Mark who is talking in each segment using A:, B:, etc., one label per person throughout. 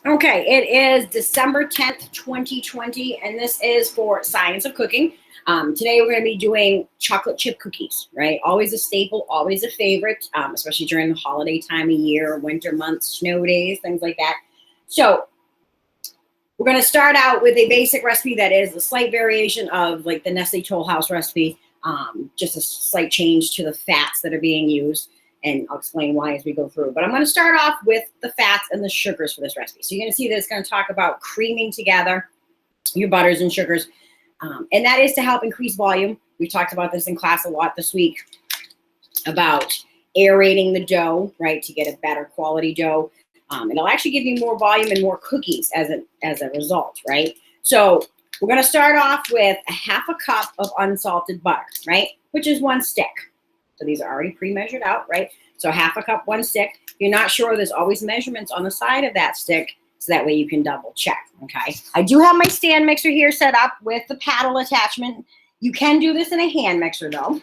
A: Okay, it is December 10th, 2020, and this is for Science of Cooking. Today we're going to be doing chocolate chip cookies, right? Always a staple, always a favorite, especially during the holiday time of year, winter months, snow days, things like that. So we're going to start out with a basic recipe that is a slight variation of like the Nestle Toll House recipe, just a slight change to the fats that are being used. And I'll explain why as we go through. But I'm going to start off with the fats and the sugars for this recipe. So you're going to see that it's going to talk about creaming together your butters and sugars. And that is to help increase volume. We've talked about this in class a lot this week about aerating the dough, right, to get a better quality dough. It'll actually give you more volume and more cookies as a result, right? So we're going to start off with a half a cup of unsalted butter, right, which is 1 stick. So these are already pre-measured out, right? So half a cup, 1 stick. If you're not sure, there's always measurements on the side of that stick, so that way you can double check, okay? I do have my stand mixer here set up with the paddle attachment. You can do this in a hand mixer though.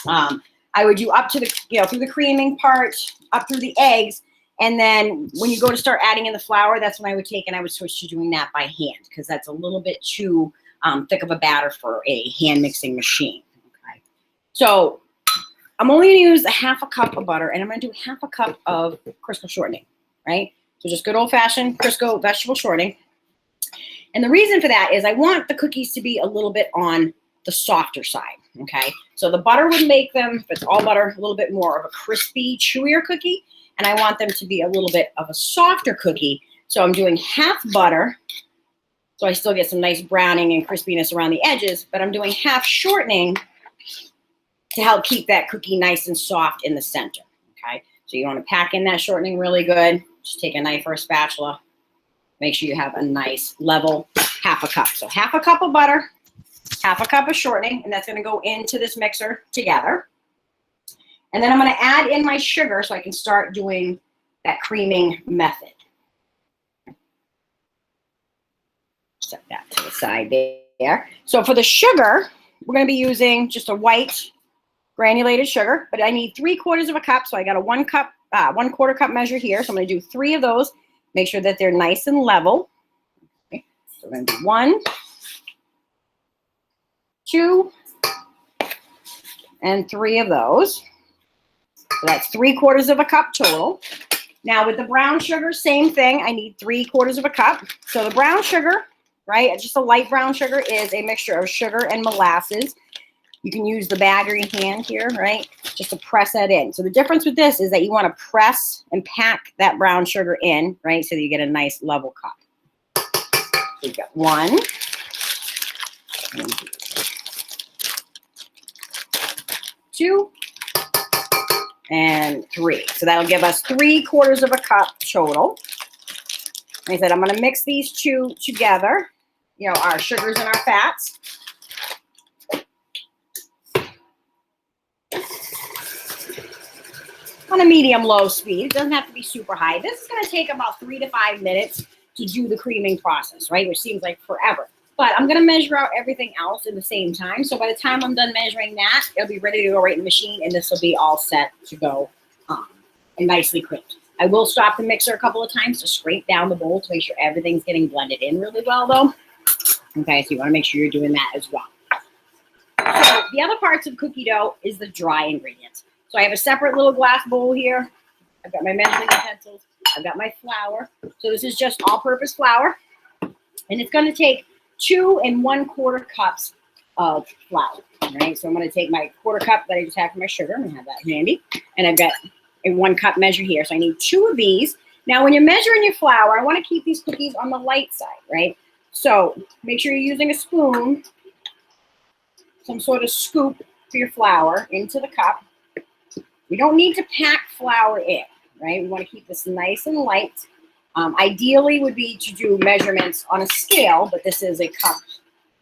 A: I would do up to the, through the creaming part, up through the eggs, and then when you go to start adding in the flour, that's when I would take and I would switch to doing that by hand because that's a little bit too thick of a batter for a hand mixing machine, okay? So I'm only going to use a half a cup of butter, and I'm going to do half a cup of Crisco shortening, right? So just good old-fashioned Crisco vegetable shortening. And the reason for that is I want the cookies to be a little bit on the softer side, okay? So the butter would make them, if it's all butter, a little bit more of a crispy, chewier cookie, and I want them to be a little bit of a softer cookie. So I'm doing half butter, so I still get some nice browning and crispiness around the edges, but I'm doing half shortening to help keep that cookie nice and soft in the center, okay? So you want to pack in that shortening really good. Just take a knife or a spatula. Make sure you have a nice level half a cup. So half a cup of butter, half a cup of shortening, and that's going to go into this mixer together. And then I'm going to add in my sugar so I can start doing that creaming method. Set that to the side there. So for the sugar, we're going to be using just a white granulated sugar, but I need 3/4 of a cup. So I got a 1 cup, 1/4 cup measure here. So I'm going to do 3 of those. Make sure that they're nice and level. Okay. So we're going to do 1, 2, and 3 of those. So that's 3/4 of a cup total. Now with the brown sugar, same thing. I need 3/4 of a cup. So the brown sugar, right, just a light brown sugar, is a mixture of sugar and molasses. You can use the bag or your hand here, right, just to press that in. So the difference with this is that you want to press and pack that brown sugar in, right, so that you get a nice level cup. So you've got 1, 2, and 3. So that'll give us 3/4 of a cup total. Like I said, I'm going to mix these two together, our sugars and our fats. On a medium-low speed. It doesn't have to be super high. This is going to take about 3 to 5 minutes to do the creaming process, right, which seems like forever. But I'm going to measure out everything else at the same time. So by the time I'm done measuring that, it'll be ready to go right in the machine, and this will be all set to go and nicely creamed. I will stop the mixer a couple of times to scrape down the bowl to make sure everything's getting blended in really well, though. Okay, so you want to make sure you're doing that as well. So the other parts of cookie dough is the dry ingredients. So I have a separate little glass bowl here. I've got my measuring utensils. I've got my flour. So this is just all-purpose flour. And it's going to take 2 1/4 cups of flour, right? So I'm going to take my 1/4 cup that I just had for my sugar. I'm going to have that handy. And I've got a 1 cup measure here. So I need 2 of these. Now, when you're measuring your flour, I want to keep these cookies on the light side, right? So make sure you're using a spoon, some sort of scoop for your flour into the cup. We don't need to pack flour in, right? We want to keep this nice and light. Ideally would be to do measurements on a scale, but this is a cup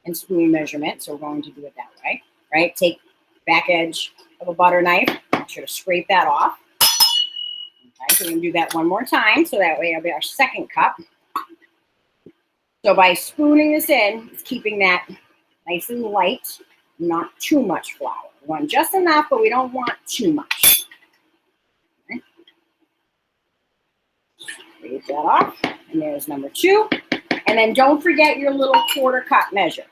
A: and spoon measurement, so we're going to do it that way, right? Take back edge of a butter knife, make sure to scrape that off. Okay, so we're going to do that one more time, so that way it'll be our 2nd cup. So by spooning this in, it's keeping that nice and light, not too much flour. We want just enough, but we don't want too much. Okay. Scrape that off. And there's number 2. And then don't forget your little quarter cup measure.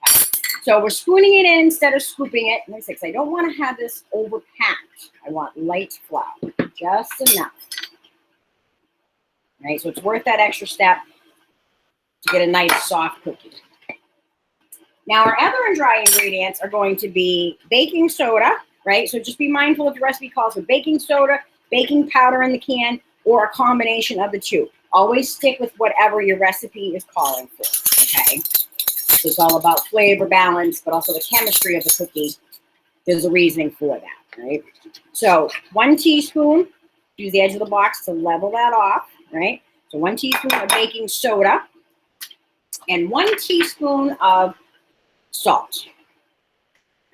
A: Okay. So we're spooning it in instead of scooping it. Let me say, because I don't want to have this overpacked. I want light flour, just enough. All right, so it's worth that extra step to get a nice soft cookie. Now our other dry ingredients are going to be baking soda, right? So just be mindful if your recipe calls for baking soda, baking powder in the can, or a combination of the two. Always stick with whatever your recipe is calling for, okay? So it's all about flavor balance, but also the chemistry of the cookie. There's a reasoning for that, right? So 1 teaspoon, use the edge of the box to level that off, right? So 1 teaspoon of baking soda and 1 teaspoon of salt.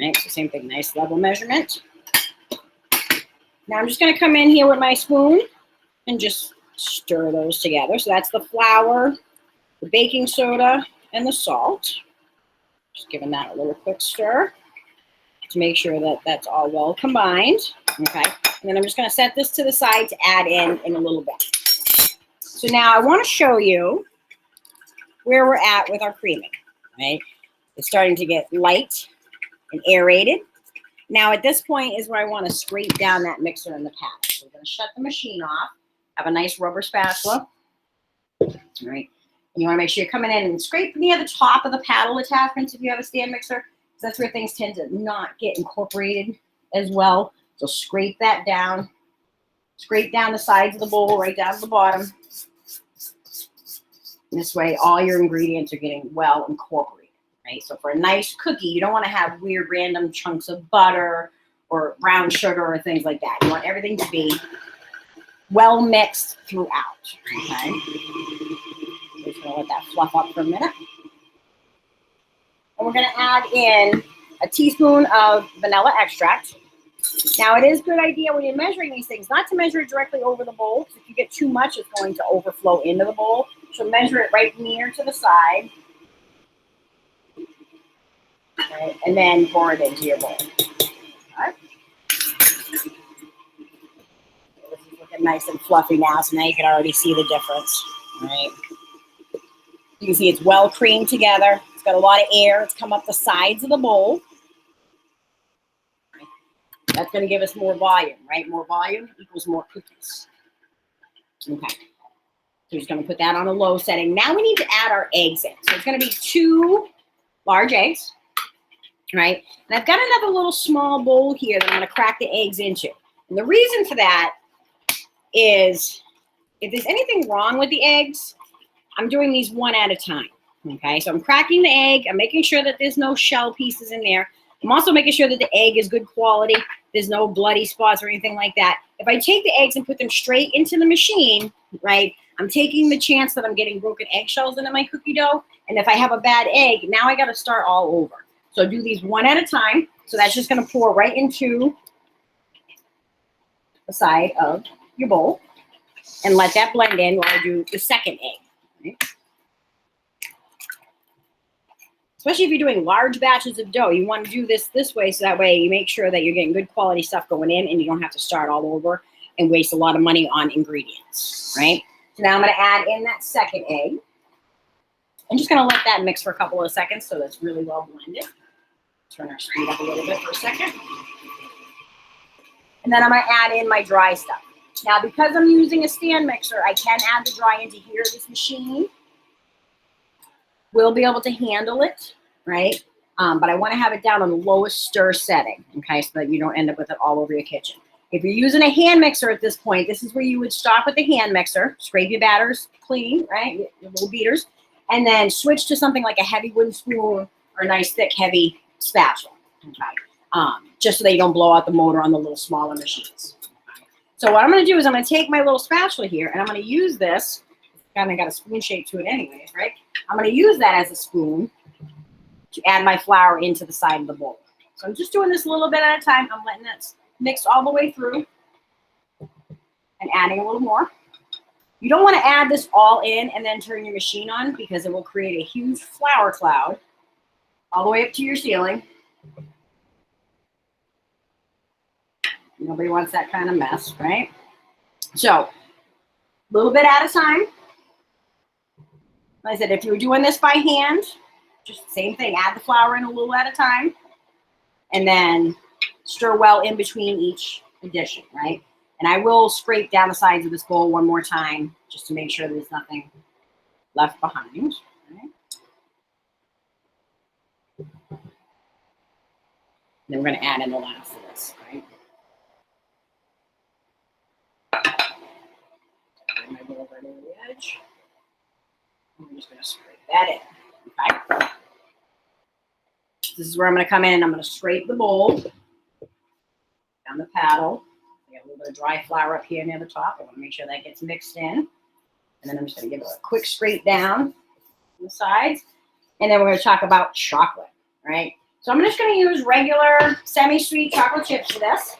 A: Right, so same thing, nice level measurement. Now I'm just going to come in here with my spoon and just stir those together. So that's the flour, the baking soda, and the salt. Just giving that a little quick stir to make sure that that's all well combined. Okay, and then I'm just going to set this to the side to add in a little bit. So now I want to show you where we're at with our creaming. Right, it's starting to get light and aerated. Now at this point is where I want to scrape down that mixer in the paddle. So we're going to shut the machine off. Have a nice rubber spatula. All right. And you want to make sure you're coming in and scrape near the top of the paddle attachments if you have a stand mixer, because that's where things tend to not get incorporated as well. So scrape that down. Scrape down the sides of the bowl, right down to the bottom. And this way all your ingredients are getting well incorporated. Right? So for a nice cookie, you don't want to have weird random chunks of butter or brown sugar or things like that. You want everything to be well mixed throughout. Okay. Just gonna let that fluff up for a minute. And we're gonna add in a teaspoon of vanilla extract. Now it is a good idea when you're measuring these things not to measure it directly over the bowl, because if you get too much, it's going to overflow into the bowl. So measure it right near to the side. Right, and then pour it into your bowl. Right. This is looking nice and fluffy now, so now you can already see the difference. Right. You can see it's well creamed together. It's got a lot of air. It's come up the sides of the bowl. Right. That's going to give us more volume, right? More volume equals more cookies. Okay. So we're just going to put that on a low setting. Now we need to add our eggs in. So it's going to be 2 large eggs. Right, and I've got another little small bowl here that I'm going to crack the eggs into. And the reason for that is if there's anything wrong with the eggs, I'm doing these one at a time. Okay, so I'm cracking the egg. I'm making sure that there's no shell pieces in there. I'm also making sure that the egg is good quality. There's no bloody spots or anything like that. If I take the eggs and put them straight into the machine, right, I'm taking the chance that I'm getting broken eggshells into my cookie dough. And if I have a bad egg, now I got to start all over. So do these one at a time. So that's just going to pour right into the side of your bowl. And let that blend in while I do the second egg. Right? Especially if you're doing large batches of dough, you want to do this way so that way you make sure that you're getting good quality stuff going in and you don't have to start all over and waste a lot of money on ingredients. Right? So now I'm going to add in that second egg. I'm just going to let that mix for a couple of seconds so that's really well blended. Turn our speed up a little bit for a second. And then I'm going to add in my dry stuff. Now, because I'm using a stand mixer, I can add the dry into here. This machine will be able to handle it, right? But I want to have it down on the lowest stir setting, okay, so that you don't end up with it all over your kitchen. If you're using a hand mixer at this point, this is where you would stop with the hand mixer, scrape your batters clean, right, your little beaters, and then switch to something like a heavy wooden spoon or a nice, thick, heavy spatula, okay? Just so that you don't blow out the motor on the little smaller machines. So what I'm going to do is I'm going to take my little spatula here, and I'm going to use this. Kind of got a spoon shape to it anyways, right? I'm going to use that as a spoon to add my flour into the side of the bowl. So I'm just doing this a little bit at a time. I'm letting that mix all the way through and adding a little more. You don't want to add this all in and then turn your machine on because it will create a huge flour cloud all the way up to your ceiling. Nobody wants that kind of mess, right? So little bit at a time. Like I said, if you were doing this by hand, just same thing, add the flour in a little at a time, and then stir well in between each addition, right? And I will scrape down the sides of this bowl one more time just to make sure there's nothing left behind. Right? Then we're going to add in the last of this, right? Bring my bowl right over the edge. I'm just going to scrape that in, okay? This is where I'm going to come in and I'm going to scrape the bowl down the paddle. I got a little bit of dry flour up here near the top. I want to make sure that gets mixed in. And then I'm just going to give it a quick scrape down on the sides. And then we're going to talk about chocolate, right? So I'm just going to use regular semi-sweet chocolate chips for this.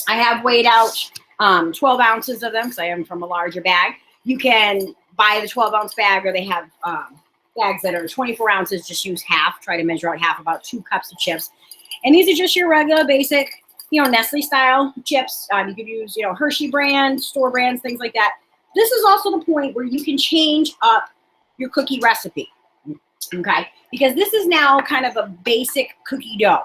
A: I have weighed out 12 ounces of them because I am from a larger bag. You can buy the 12-ounce bag, or they have bags that are 24 ounces. Just use half. Try to measure out half, about 2 cups of chips. And these are just your regular basic, Nestle style chips. You could use, Hershey brand, store brands, things like that. This is also the point where you can change up your cookie recipe, okay? Because this is now kind of a basic cookie dough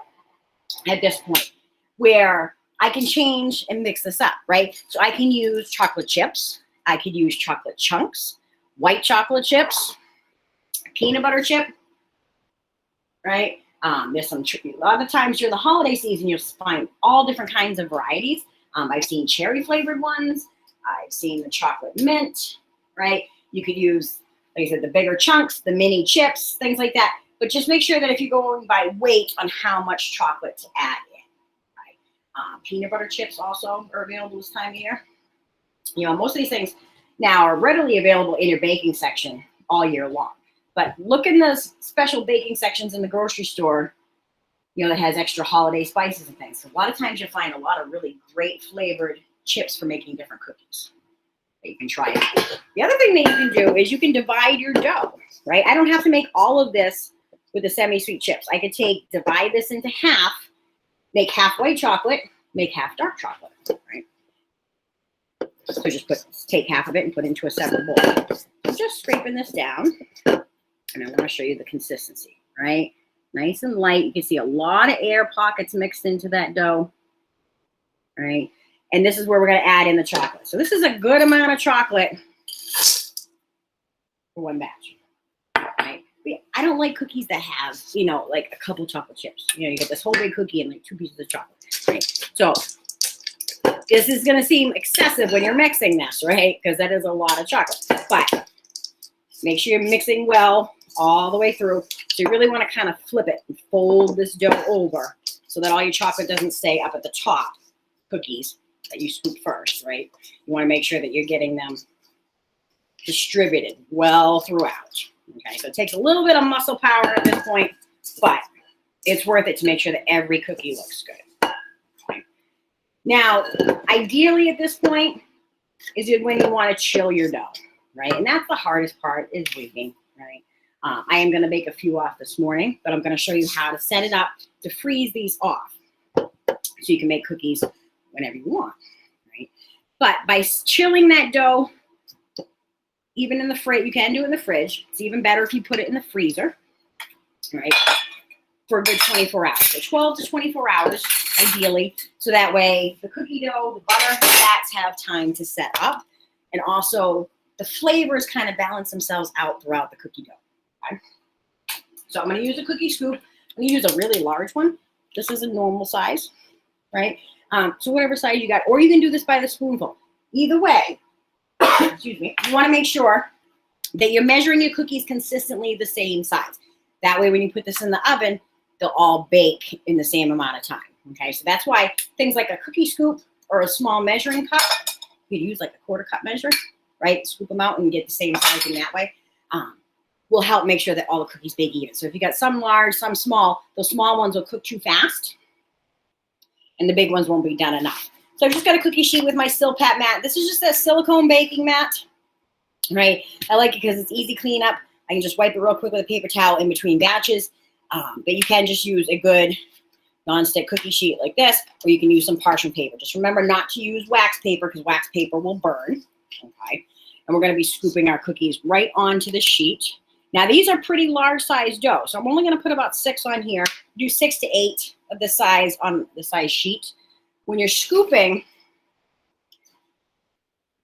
A: at this point, where I can change and mix this up, right? So I can use chocolate chips. I could use chocolate chunks, white chocolate chips, peanut butter chip, right? There's some, a lot of times during the holiday season, you'll find all different kinds of varieties. I've seen cherry flavored ones. I've seen the chocolate mint, right? You could use, like I said, the bigger chunks, the mini chips, things like that. But just make sure that if you're going by weight on how much chocolate to add in, right? Peanut butter chips also are available this time of year. Most of these things now are readily available in your baking section all year long. But look in the special baking sections in the grocery store, that has extra holiday spices and things. So a lot of times you'll find a lot of really great flavored chips for making different cookies. You can try it. The other thing that you can do is you can divide your dough, right? I don't have to make all of this with the semi-sweet chips. I could divide this into half, make half white chocolate, make half dark chocolate, right? So just take half of it and put it into a separate bowl. So just scraping this down. And I want to show you the consistency, right? Nice and light. You can see a lot of air pockets mixed into that dough, right? And this is where we're going to add in the chocolate. So this is a good amount of chocolate for one batch, right? I don't like cookies that have, like a couple chocolate chips. You get this whole big cookie and like 2 pieces of chocolate, right? So this is going to seem excessive when you're mixing this, right? Because that is a lot of chocolate. But make sure you're mixing well all the way through. So you really want to kind of flip it and fold this dough over so that all your chocolate doesn't stay up at the top cookies that you scoop first, right? You want to make sure that you're getting them distributed well throughout. Okay, so it takes a little bit of muscle power at this point, but it's worth it to make sure that every cookie looks good. Okay. Now, ideally at this point is when you want to chill your dough, right? And that's the hardest part, is weaving, right? I am going to bake a few off this morning, but I'm going to show you how to set it up to freeze these off so you can make cookies whenever you want, right? But by chilling that dough, even in the fridge, you can do it in the fridge. It's even better if you put it in the freezer, right? For a good 24 hours. So 12 to 24 hours, ideally. So that way the cookie dough, the butter, the fats have time to set up. And also the flavors kind of balance themselves out throughout the cookie dough. Okay? So I'm going to use a cookie scoop. I'm going to use a really large one. This is a normal size, right? So whatever size you got, or you can do this by the spoonful. Either way, excuse me, you want to make sure that you're measuring your cookies consistently the same size. That way when you put this in the oven, they'll all bake in the same amount of time. Okay, so that's why things like a cookie scoop or a small measuring cup, you could use like a 1/4 cup measure, right? Scoop them out and get the same size in that way. Will help make sure that all the cookies bake even. So if you got some large, some small, those small ones will cook too fast and the big ones won't be done enough. So I've just got a cookie sheet with my Silpat mat. This is just a silicone baking mat, right? I like it because it's easy cleanup. I can just wipe it real quick with a paper towel in between batches. But you can just use a good nonstick cookie sheet like this, or you can use some parchment paper. Just remember not to use wax paper because wax paper will burn, okay? and we're going to be scooping our cookies right onto the sheet. Now, these are pretty large size dough, so I'm only going to put about 6 on here. Do 6 to 8 of the size on the size sheet. When you're scooping,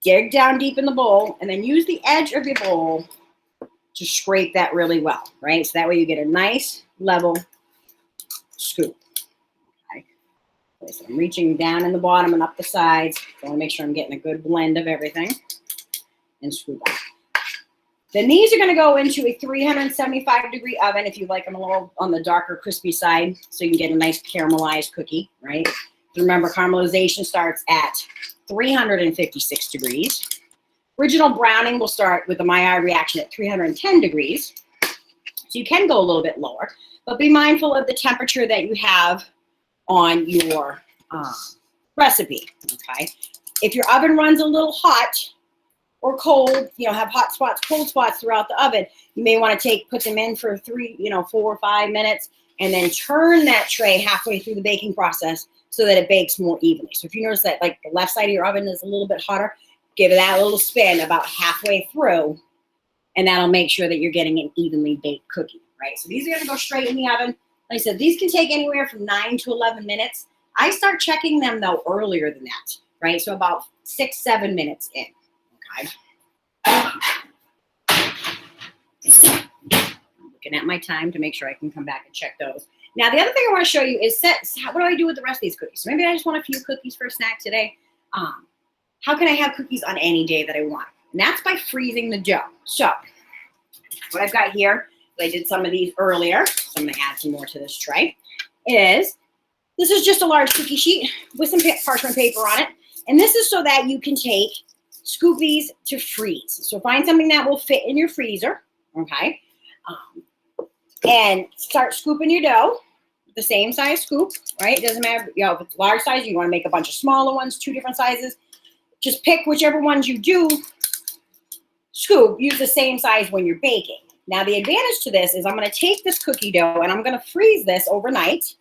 A: dig down deep in the bowl, and then use the edge of your bowl to scrape that really well, right? So that way you get a nice level scoop. Okay. So I'm reaching down in the bottom and up the sides. So I want to make sure I'm getting a good blend of everything and scoop out. Then these are going to go into a 375-degree oven if you like them a little on the darker, crispy side, so you can get a nice caramelized cookie, right? Remember, caramelization starts at 356 degrees. Original browning will start with the Maillard reaction at 310 degrees. So you can go a little bit lower, but be mindful of the temperature that you have on your recipe, okay? If your oven runs a little hot or cold, you know, have hot spots, cold spots throughout the oven, you may want to put them in for 4 or 5 minutes, and then turn that tray halfway through the baking process so that it bakes more evenly. So if you notice that like the left side of your oven is a little bit hotter, give it that little spin about halfway through, and that'll make sure that you're getting an evenly baked cookie, right? So these are gonna go straight in the oven. Like I said, these can take anywhere from 9 to 11 minutes. I start checking them though earlier than that, right? So about 6-7 minutes in, okay? I'm looking at my time to make sure I can come back and check those. Now, the other thing I want to show you is what do I do with the rest of these cookies? So maybe I just want a few cookies for a snack today. How can I have cookies on any day that I want? And that's by freezing the dough. So what I've got here, I did some of these earlier, so I'm going to add some more to this tray, this is just a large cookie sheet with some parchment paper on it. And this is so that you can take scoopies to freeze. So find something that will fit in your freezer, okay? And start scooping your dough with the same size scoop, right? It doesn't matter, you know, if it's large size, you want to make a bunch of smaller ones, 2 different sizes. Just pick whichever ones you do scoop, use the same size when you're baking. Now, the advantage to this is I'm going to take this cookie dough and I'm going to freeze this overnight.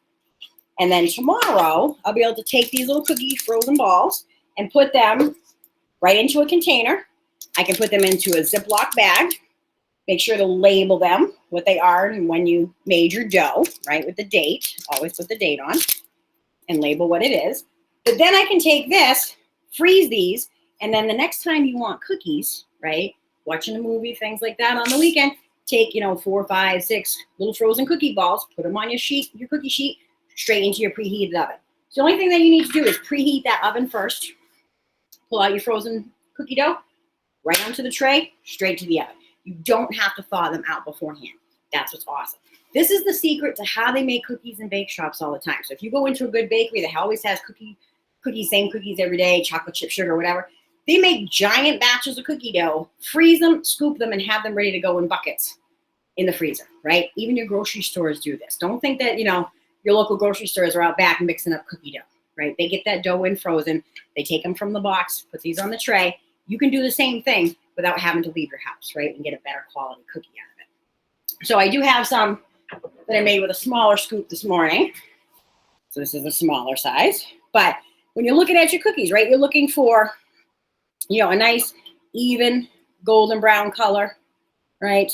A: And then tomorrow, I'll be able to take these little cookie frozen balls and put them right into a container. I can put them into a Ziploc bag. Make sure to label them, what they are and when you made your dough, right, with the date. Always put the date on and label what it is. But then I can take this, freeze these, and then the next time you want cookies, right, watching a movie, things like that on the weekend, take, 4, 5, 6 little frozen cookie balls, put them on your sheet, your cookie sheet, straight into your preheated oven. So the only thing that you need to do is preheat that oven first. Pull out your frozen cookie dough, right onto the tray, straight to the oven. You don't have to thaw them out beforehand. That's what's awesome. This is the secret to how they make cookies in bake shops all the time. So if you go into a good bakery that always has same cookies every day, chocolate chip sugar, whatever, they make giant batches of cookie dough, freeze them, scoop them, and have them ready to go in buckets in the freezer, right? Even your grocery stores do this. Don't think that, your local grocery stores are out back mixing up cookie dough, right? They get that dough in frozen. They take them from the box, put these on the tray. You can do the same thing without having to leave your house, right? And get a better quality cookie out of it. So I do have some that I made with a smaller scoop this morning. So this is a smaller size. But when you're looking at your cookies, right, you're looking for, a nice, even golden brown color, right?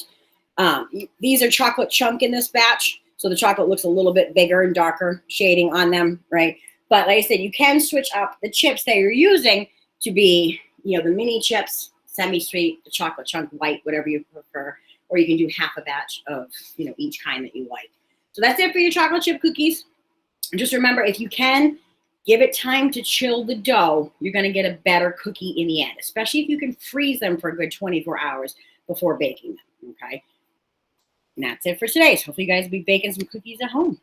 A: These are chocolate chunk in this batch. So the chocolate looks a little bit bigger and darker shading on them, right? But like I said, you can switch up the chips that you're using to be, the mini chips, semi-sweet, the chocolate chunk white, whatever you prefer, or you can do half a batch of, each kind that you like. So that's it for your chocolate chip cookies. And just remember, if you can, give it time to chill the dough, you're going to get a better cookie in the end, especially if you can freeze them for a good 24 hours before baking them, okay? And that's it for today. So hopefully you guys will be baking some cookies at home.